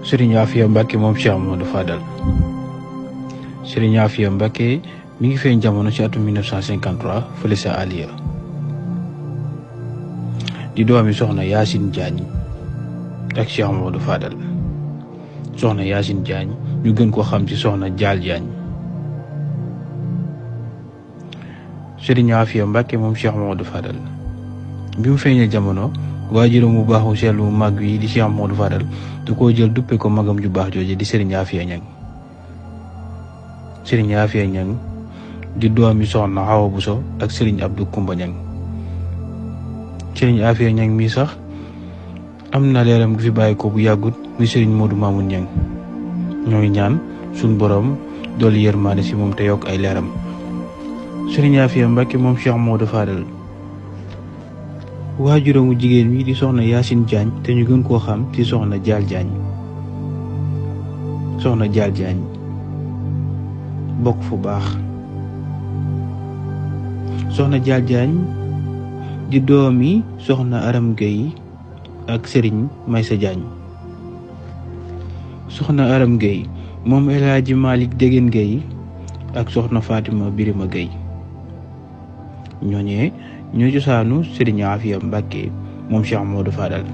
Serigne Afia Mbacke moom Cheikh Amadou Fadal. Serigne Afia Mbacke mi ngi feeñ jamono ci atum 1953 fële sa Aliya di doomi soxna Yacine Diagne ak Cheikh Amadou Fadal. soxna Yacine Diagne ñu gën ko xam ci soxna Dial Diagne. Serigne Afia Mbacke moom Cheikh Amadou Fadal bi mu feeñee jamono waajuram mu baaxu seetlu mu mag wi di Cheikh Amadou Fadal du ko jël duppe ko magam ju baax jooje di Serigne Afia Niang. Serigne Afia Niang di doomi soxna Awa Bousso ak Serigne Abdou Koumba Niang. Serigne Afia Niang mii sax am na leeram gi fi bàyyi ko bu yàggut muy Serigne Modou Mamoun Niang. ñoo ngi ñaan suñ borom dolli yërmaande si moom te yokk ay leeram. Serigne Afia Mbacke moom Cheikh Amadou Fadal waajuramu jigéen mi di soxna Yacine Diagne te ñu gën koo xam ci soxna Dial Diagne. soxna Dial Diagne bokk fu baax. soxna Dial Diagne di doomi soxna Aram Gueye ak Serigne Maysa Diagne. soxna Aram Gueye moom El Hadji Malick Degen Gueye ak soxna Fatima Birima Gueye. ñooñee ñoo cosaanu Serigne Afia Mbacke moom Cheikh Amadou Fadal.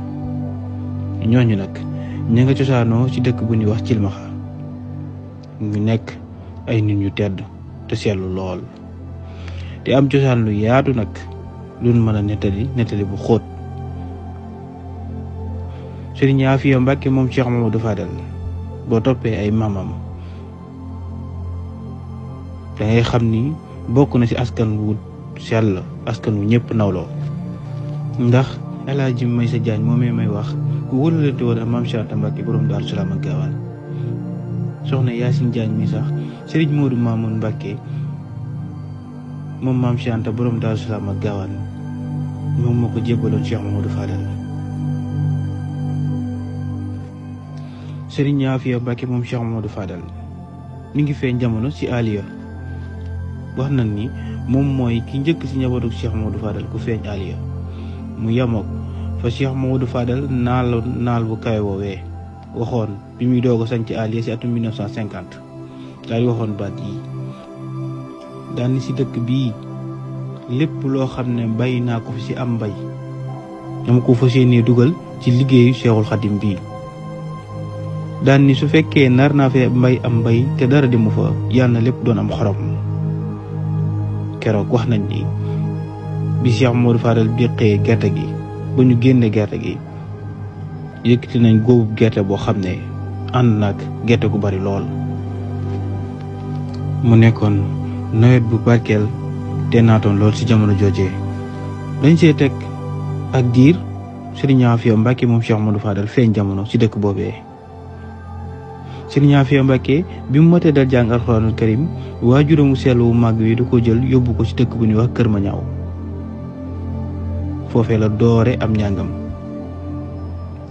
ñooñu nag ña nga cosaanoo ci dëkk bu ñuy wax Cilmaxa. ñu nekk ay nit ñu tedd te seetlu lool te am cosaan lu yaatu nag luñ mën a nettali bu xóot. Serigne Afia Mbacke moom Cheikh Amadou Fadal boo toppee ay maamam da ngay xam ni bokk na ci askan wu sell, askan wu ñëpp nawloo. ndax El Hadji Maysa Diagne moomee may wax ku wóolulante woon ak maam Cheikh Anta Mbacke borom Daaru Salaam ak Gaawaan. soxna Yacine Diagne mi sax Serigne Modou Mamoun Mbacke moom maam Cheikh Anta borom Daaru Salaam ak Gaawaan moom moo ko jébbaloon Cheikh Amadou Fadal. Serigne Afia Mbacke moom Cheikh Amadou Fadal mi ngi feeñ jamono ci Aliya. wax nañ ni moom mooy ki njëkk ci njabootu Cheikh Amadou Fadal ku feeñ Aliya mu yamook fa Cheikh Amadou Fadal naal bu kawe woowee waxoon bi muy doog a sañc Aliya ci atum 1950 daal di waxoon baat yi daan ni ci dëkk bii lépp loo xam ne bàyyi naa ko fi ci am mbay dama ko fas yéenee dugal ci liggéeyu Cheikhul Khadim bii. daan ni su fekkee nar naa fee mbay am mbay te dara demu fa yàlla na lépp doon am xorom. keroog wax nañ ni bi Cheikh Amadou Fadal biqee gerte gi ba ñu génne gerte gi yëkkati nañ góobub gerte boo xam ne ànd nag gerte gu bari lool. mu nekkoon nawet bu barkeel te naatoon lool ci jamono joojee. dañ see teg ak diir Serigne Afia Mbacke moom Cheikh Amadou Fadal feeñ jamono ci dëkk boobee. Serigne Afia Mbacke bi mu matee dal jàng alxuraanul karim waajuramu sell wu màgg wi du ko jël yóbbu ko ci dëkk bu ñuy wax Kër Mañaaw. foofee la doore am njàngam.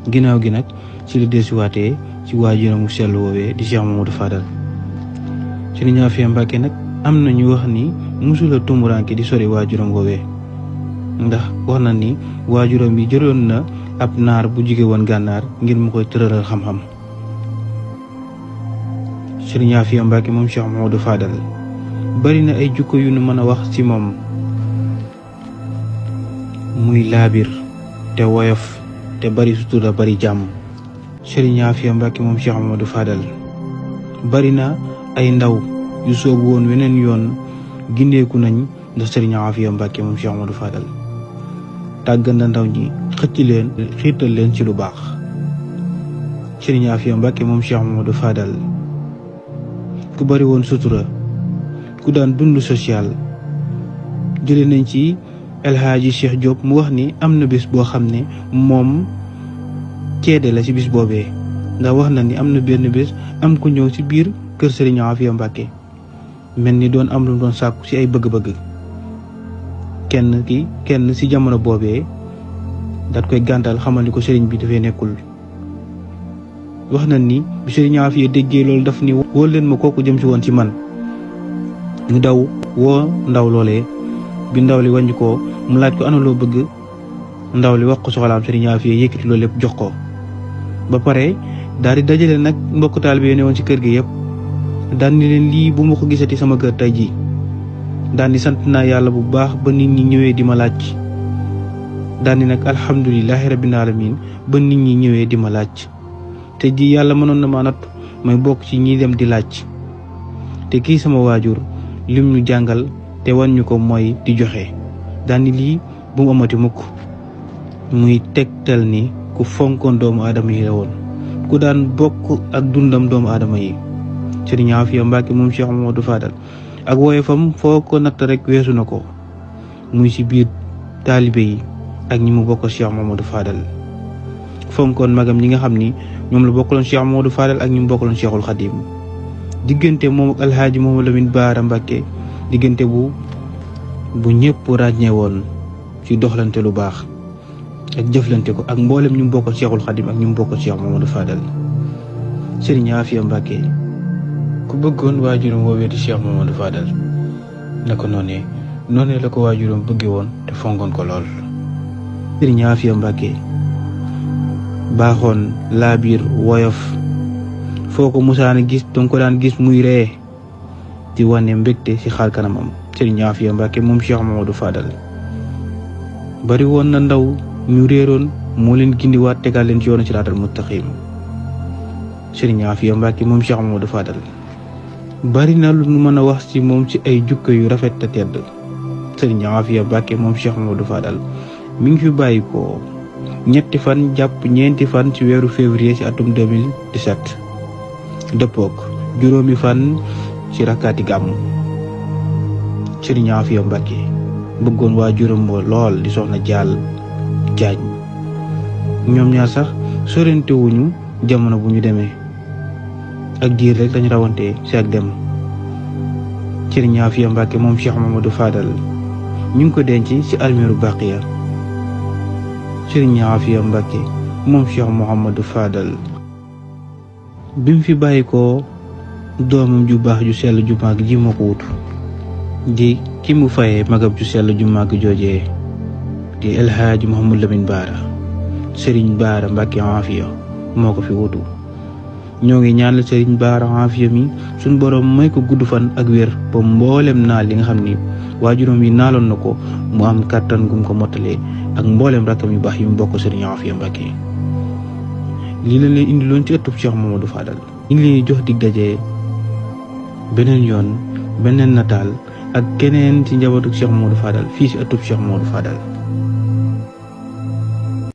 ginnaaw gi nag ci la desuwaatee ci waajuramu sell woowee di Cheikh Amadou Fadal. Serigne Afia Mbacke nag am na ñu wax ni musula tumuraanke di sori waajuram woowee ndax wax na ni waajuram bi jëloon na ab naar bu jóge woon gànnaar ngir mu koy tëralal xam-xam. Serigne Afia Mbacke moom Cheikh Amadou Fadal bari na ay jukko yu nu mën a wax ci moom muy laabir te woyof te bari sutura bari jàmm. Serigne Afia Mbacke moom Cheikh Amadou Fadal bari na ay ndaw yu soobu woon weneen yoon gindeeku nañ ndax Serigne Afia Mbacke moom Cheikh Amadou Fadal tàggat na ndaw ñi xëcc leen xiirtal leen ci lu baax. Serigne Afia Mbacke moom Cheikh Amadou Fadal ku bari woon sutura ku daan dund social. jële nañ ci El Hadji Cheikh Diop mu wax ni am na bés boo xam ne moom ceede la ci bis boobee ndax wax na ni am na benn bés am ku ñëw ci biir kër Serigne Afia Mbacke mel ni doon am lu doon sàkku ci ay bëgg-bëgg. kenn ci jamono boobee daat koy gàntal xamal ni ko Serigne bi dafay nekkul. wax na ni bi Serigne Afia déggee loolu daf ni woo leen ma kooku jëm ci woon ci man. ñu daw woo ndaw loolee bi ndaw li wàññi ko mu laaj ko ana loo bëgg ndaw li wax ko soxlaam Serigne Afia yëkkati loolu lépp jox ko ba pare daal di dajale nag mbokk taalibe yi ne woon ci kër gi yëpp daan ni leen lii bu ma ko gisati sama kër tey jii daan di sant naa yàlla bu baax ba nit ñi ñëwee di ma laaj daan di nag alhamdulilahi rabbil alamin ba nit ñi ñëwee di ma laaj te ji yàlla mënoon na maa natt may bokk ci ñi dem di laaj te kii sama waajur lim ñu jàngal te wan ñu ko mooy di joxe daan ni lii bu mu amati mukk muy tegtal ni ku fonkoon doomu aadama yi la woon ku daan bokk ak dundam doomu aadama yi Sëriñ Aafiya Mbàkke moom Cheikh Mamadou Fadal ak woyofam foo ko natt rek weesu na ko muy ci biir taalibe yi ak ñi mu bokk Cheikh Mamadou Fadal fonkoon magam ñi nga xam ni ñoom la bokkaloon Cheikh Mamadou Fadal ak ñi mu bokkaloon Cheikhul Khadim diggante moom ak Alhaaji Mouhamadou Lamine Bara Mbàkke diggante bu ñëpp ràññee woon ci doxlante lu baax ak jëflante ko ak mboolem ñu mu bokkal Cheikhul Khadim ak ñu mu bokkal Cheikh Mamadou Fadal Sëriñ Aafiya Mbàkke ku bëggoon waajuram woowee di Cheikh Mamadou Fadal naka noonee la ko waajuram bëggee woon te fonkoon ko lool. Sëriñ Aafiya Mbàkke baaxoon laabiir woyof foo ko musaana gis danga ko daan gis muy ree di wane mbégte ci xaar kanamam. Sëriñ Aafiya Mbàkke moom Cheikh Mamadou Fadal bari woon na ndaw ñu réeroon moo leen gindiwaat tegal leen ci yoonu siraatal mustaqim. Sëriñ Aafiya Mbàkke moom Cheikh Mamadou Fadal bari na lu nu mën a wax ci moom ci ay jukko yu rafet te tedd. Sëriñ Aafiya Mbàkke moom Cheikh Mamadou Fadal mi ngi fi bàyyi ko 3 fan jàpp 4 fan ci weeru février ci atum 2017 dëppook 5 fan ci rakkaati gàmmu. Sëriñ Aafiya Mbàkke bëggoon waajuram ba lool di soxna Jaal Jaañ ñoom ñaar sax sorente wuñu jamono bu ñu demee ak diir rek dañ rawante ci ak dem. Sëriñ Aafiya Mbàkke moom Cheikh Mamadou Fadal ñu ngi ko denc ci almeeru Baqiya. Sëriñ Aafiya Mbàkke moom Cheikh Mouhamadou Fadal bi mu fi bàyyi ko doomam ju baax ju sell ju màgg ji moo ko wutu di ki mu fayee magam ju sell ju màgg joojee di El Hadji Mouhamadou Lamine Bara. Sëriñ Bara Mbàkke Aafiya moo ko fi wutu. ñoo ngi ñaanal Sëriñ Bara Aafiya mi suñ borom may ko gudd fan ak wér ba mboolem naal li nga xam ni waajuram yi naaloon na ko mu am kàttan gum ko mottalee ak mboolem rakkam yu baax yi mu bokk Sëriñ Aafiya Mbàkke. lii la leen indiloon ci ëttub Cheikh Mamadou Fadal. ñu ngi leen jox dig daje beneen yoon beneen nataal ak keneen ci njabootu Cheikh Mamadou Fadal fii ci ëttub Cheikh Mamadou Fadal.